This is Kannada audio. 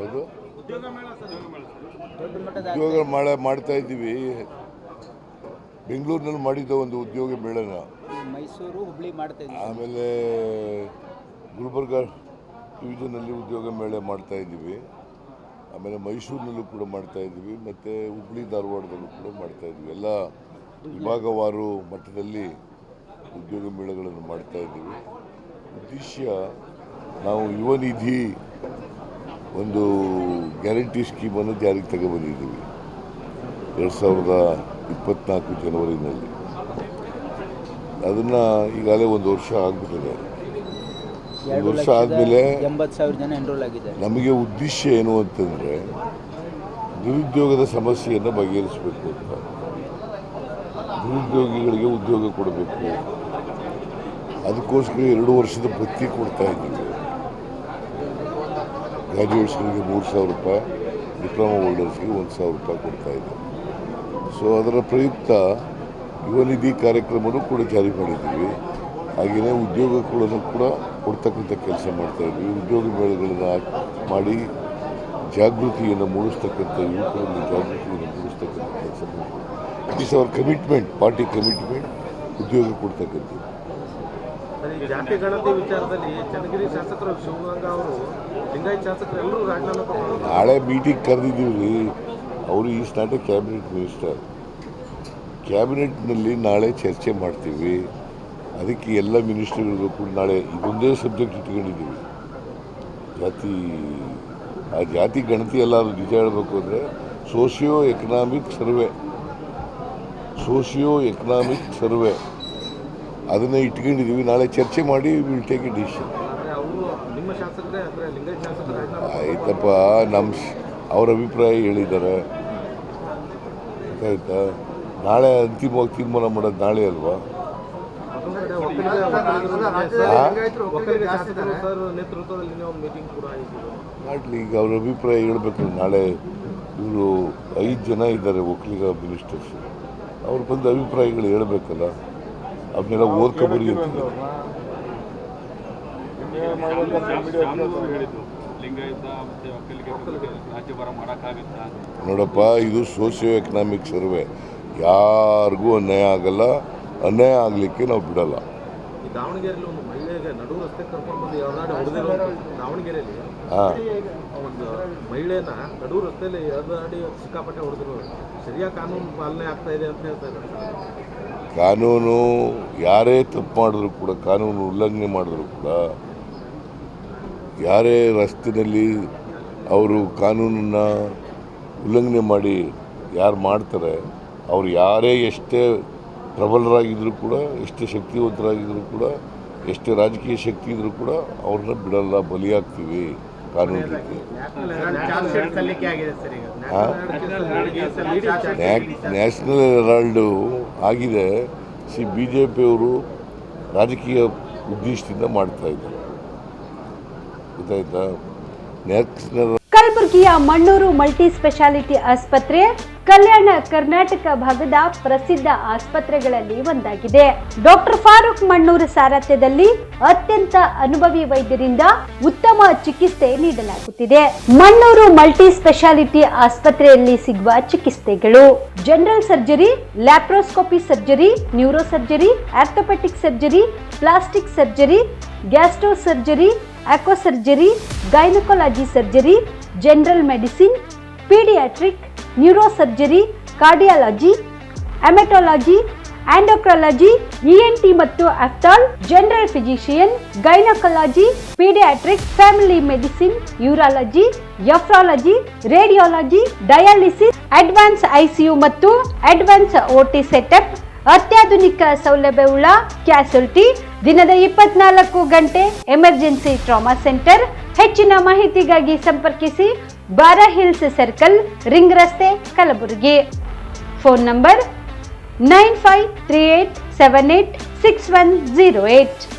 ಅದು ಉದ್ಯೋಗ ಮೇಳ ಮಾಡ್ತಾ ಇದ್ದೀವಿ. ಬೆಂಗಳೂರಿನಲ್ಲಿ ಮಾಡಿದ್ದ ಒಂದು ಉದ್ಯೋಗ ಮೇಳನ ಮೈಸೂರು ಹುಬ್ಳಿ ಮಾಡ್ತಾ ಇದ್ದೀವಿ. ಆಮೇಲೆ ಗುಲ್ಬರ್ಗ ಡಿವಿಷನಲ್ಲಿ ಉದ್ಯೋಗ ಮೇಳ ಮಾಡ್ತಾ ಇದ್ದೀವಿ. ಆಮೇಲೆ ಮೈಸೂರಿನಲ್ಲೂ ಕೂಡ ಮಾಡ್ತಾ ಇದ್ದೀವಿ, ಮತ್ತು ಹುಬ್ಳಿ ಧಾರವಾಡದಲ್ಲೂ ಕೂಡ ಮಾಡ್ತಾ ಇದ್ದೀವಿ. ಎಲ್ಲ ವಿಭಾಗವಾರು ಮಟ್ಟದಲ್ಲಿ ಉದ್ಯೋಗ ಮೇಳಗಳನ್ನು ಮಾಡ್ತಾ ಇದ್ದೀವಿ. ಉದ್ದೇಶ ನಾವು ಯುವ ನಿಧಿ ಒಂದು ಗ್ಯಾರಂಟಿ ಸ್ಕೀಮನ್ನು ಜಾರಿಗೆ ತಗೊಬಂದಿದ್ದೀವಿ 2024 ಜನವರಿನಲ್ಲಿ. ಅದನ್ನು ಈಗಾಗಲೇ ಒಂದು ವರ್ಷ ಆಗಿಬಿಟ್ಟಿದೆ. ಒಂದು ವರ್ಷ ಆದಮೇಲೆ 80,000 ಜನ ಎನ್ರೋಲ್ ಆಗಿದ್ದಾರೆ. ನಮಗೆ ಉದ್ದೇಶ ಏನು ಅಂತಂದರೆ ನಿರುದ್ಯೋಗದ ಸಮಸ್ಯೆಯನ್ನು ಬಗೆಹರಿಸಬೇಕು ಅಂತ. ನಿರುದ್ಯೋಗಿಗಳಿಗೆ ಉದ್ಯೋಗ ಕೊಡಬೇಕು. ಅದಕ್ಕೋಸ್ಕರ 2 ವರ್ಷದ ಭತ್ಯೆ ಕೊಡ್ತಾ ಇದ್ದೀವಿ. ಗ್ರ್ಯಾಜುಯೇಟ್ಸ್ಗಳಿಗೆ 3,000 ರೂಪಾಯಿ, ಡಿಪ್ಲೊಮಾ ಹೋಲ್ಡರ್ಸ್ಗೆ 1,000 ರೂಪಾಯಿ ಕೊಡ್ತಾ ಇದ್ದೀವಿ. ಸೊ ಅದರ ಪ್ರಯುಕ್ತ ಯುವ ನಿಧಿ ಕಾರ್ಯಕ್ರಮವನ್ನು ಕೂಡ ಜಾರಿ ಮಾಡಿದ್ದೀವಿ. ಹಾಗೆಯೇ ಉದ್ಯೋಗಗಳನ್ನು ಕೂಡ ಕೊಡ್ತಕ್ಕಂಥ ಕೆಲಸ ಮಾಡ್ತಾಯಿದ್ವಿ. ಉದ್ಯೋಗ ಮೇಳಗಳನ್ನು ಮಾಡಿ ಜಾಗೃತಿಯನ್ನು ಮೂಡಿಸ್ತಕ್ಕಂಥ ಯುವಕರಲ್ಲಿ ಜಾಗೃತಿಯನ್ನು ಮೂಡಿಸ್ತಕ್ಕಂಥ ಕೆಲಸ ಮಾಡ್ತೀವಿ. It is our commitment, party commitment, ಉದ್ಯೋಗ ಕೊಡ್ತಕ್ಕಂಥದ್ದು. ಜಾತಿ ಗಣತಿ ವಿಚಾರದಲ್ಲಿ ಚನ್ನಗಿರಿ ಶಾಸಕರು ಶಿವಗಂಗಾ ಅವರು ಲಿಂಗಾಯತ್ ಶಾಸಕರು ಎಲ್ಲರೂ ರಾಜೀನಾಮೆ ನಾಳೆ ಮೀಟಿಂಗ್ ಕರೆದಿದ್ದೀವಿ. ಅವರು is not a cabinet minister. ಕ್ಯಾಬಿನೆಟ್ನಲ್ಲಿ ನಾಳೆ ಚರ್ಚೆ ಮಾಡ್ತೀವಿ. ಅದಕ್ಕೆ ಎಲ್ಲ ಮಿನಿಸ್ಟರ್ಗಳಿಗೂ ಕೂಡ ನಾಳೆ ಇದೊಂದೇ ಸಬ್ಜೆಕ್ಟ್ ಇಟ್ಕೊಂಡಿದ್ದೀವಿ. ಜಾತಿ ಗಣತಿ ಎಲ್ಲ ನಿಜ ಹೇಳಬೇಕು ಅಂದರೆ ಸೋಷಿಯೋ ಎಕನಾಮಿಕ್ ಸರ್ವೆ ಅದನ್ನು ಇಟ್ಕೊಂಡಿದ್ದೀವಿ. ನಾಳೆ ಚರ್ಚೆ ಮಾಡಿ ವಿಲ್ ಟೇಕ್ ಎ ಡಿಸಿಷನ್. ಆಯ್ತಪ್ಪ, ಅವ್ರ ಅಭಿಪ್ರಾಯ ಹೇಳಿದ್ದಾರೆ, ಗೊತ್ತಾಯ್ತಾ? ನಾಳೆ ಅಂತಿಮವಾಗಿ ತೀರ್ಮಾನ ಮಾಡೋದು ನಾಳೆ ಅಲ್ವಾ? ಮಾಡಲಿ, ಈಗ ಅವ್ರ ಅಭಿಪ್ರಾಯ ಹೇಳ್ಬೇಕು. ನಾಳೆ ಇವರು 5 ಜನ ಇದ್ದಾರೆ ಒಕ್ಕಲಿಗ ಮಿನಿಸ್ಟರ್ಸ್. ಅವ್ರು ಬಂದ ಅಭಿಪ್ರಾಯಗಳು ಹೇಳಬೇಕಲ್ಲ, ಅವನ್ನೆಲ್ಲ ಓದ್ಕೊಬರಿ ಅಂತ. ನೋಡಪ್ಪ, ಇದು ಸೋಷಿಯೋ ಎಕನಾಮಿಕ್ ಸರ್ವೆ. ಯಾರಿಗೂ ಅನ್ಯಾಯ ಆಗಲ್ಲ, ಅನ್ಯಾಯ ಆಗಲಿಕ್ಕೆ ನಾವು ಬಿಡಲ್ಲ. ದಾವಣಗೆರೆಯಲ್ಲಿ ಒಂದು ಮಹಿಳೆಗೆ ನಡು ರಸ್ತೆ ಕರ್ಕೊಂಡು ದಾವಣಗೆರೆಯಲ್ಲಿ ಒಂದು ಮಹಿಳೆನ ನಡು ರಸ್ತೆಯಲ್ಲಿ ಎಳೆದಾಡಿ ಸಿಕ್ಕಾಪಟ್ಟೆ ಹೊಡೆದ್ರು. ಸರಿಯಾಗಿ ಕಾನೂನು ಪಾಲನೆ ಆಗ್ತಾ ಇದೆ ಅಂತ ಹೇಳ್ತಾ ಇದ್ದಾರೆ. ಕಾನೂನು ಯಾರೇ ತಪ್ಪು ಮಾಡಿದ್ರು ಕೂಡ, ಕಾನೂನು ಉಲ್ಲಂಘನೆ ಮಾಡಿದ್ರು ಕೂಡ, ಯಾರೇ ರಸ್ತೆಯಲ್ಲಿ ಅವರು ಕಾನೂನನ್ನು ಉಲ್ಲಂಘನೆ ಮಾಡಿ ಯಾರು ಮಾಡ್ತಾರೆ, ಅವರು ಯಾರೇ ಎಷ್ಟೇ ಪ್ರಬಲರಾಗಿದ್ದರೂ ಕೂಡ, ಎಷ್ಟೇ ಶಕ್ತಿವಂತರಾಗಿದ್ದರೂ ಕೂಡ, ಎಷ್ಟೇ ರಾಜಕೀಯ ಶಕ್ತಿ ಇದ್ದರೂ ಕೂಡ ಅವ್ರನ್ನ ಬಿಡಲ್ಲ, ಬಲಿಯಾಗ್ತೀವಿ ಕಾನೂನಿಗೆ. ನ್ಯಾಷನಲ್ ಹೆರಾಲ್ಡು ಆಗಿದೆ. BJPಯವರು ರಾಜಕೀಯ ಉದ್ದೇಶದಿಂದ ಮಾಡ್ತಾ ಇದ್ದಾರೆ, ಗೊತ್ತಾಯ್ತಾ? ಕಲಬುರಗಿಯ ಮಣ್ಣೂರು ಮಲ್ಟಿ ಸ್ಪೆಷಾಲಿಟಿ ಆಸ್ಪತ್ರೆ ಕಲ್ಯಾಣ ಕರ್ನಾಟಕ ಭಾಗದ ಪ್ರಸಿದ್ಧ ಆಸ್ಪತ್ರೆಗಳಲ್ಲಿ ಒಂದಾಗಿದೆ. ಡಾಕ್ಟರ್ ಫಾರೂಕ್ ಮಣ್ಣೂರು ಸಾರಥ್ಯದಲ್ಲಿ ಅತ್ಯಂತ ಅನುಭವಿ ವೈದ್ಯರಿಂದ ಉತ್ತಮ ಚಿಕಿತ್ಸೆ ನೀಡಲಾಗುತ್ತಿದೆ. ಮಣ್ಣೂರು ಮಲ್ಟಿ ಸ್ಪೆಷಾಲಿಟಿ ಆಸ್ಪತ್ರೆಯಲ್ಲಿ ಸಿಗುವ ಚಿಕಿತ್ಸೆಗಳು: general surgery, laparoscopy surgery, neuro surgery, orthopaedic surgery, plastic surgery, gastro surgery, aqua surgery, gynaecology surgery, general medicine, paediatric, neuro surgery, cardiology, haematology, endocrinology, ENT ಮತ್ತು ophthal, general physician, gynaecology, paediatric, family medicine, urology, nephrology, radiology, dialysis, advance ICU ಮತ್ತು ಅಡ್ವಾನ್ಸ್ OT ಸೆಟಪ್, ಅತ್ಯಾಧುನಿಕ ಸೌಲಭ್ಯವುಳ್ಳ ಕ್ಯಾಸುಲಿಟಿ, ದಿನದ 24 ಗಂಟೆ ಎಮರ್ಜೆನ್ಸಿ ಟ್ರಾಮಾ ಸೆಂಟರ್. ಹೆಚ್ಚಿನ ಮಾಹಿತಿಗಾಗಿ ಸಂಪರ್ಕಿಸಿ ಬಾರಾ ಹಿಲ್ಸ್ ಸರ್ಕಲ್, ರಿಂಗ್ ರಸ್ತೆ, ಕಲಬುರಗಿ. Phone number 9538786108.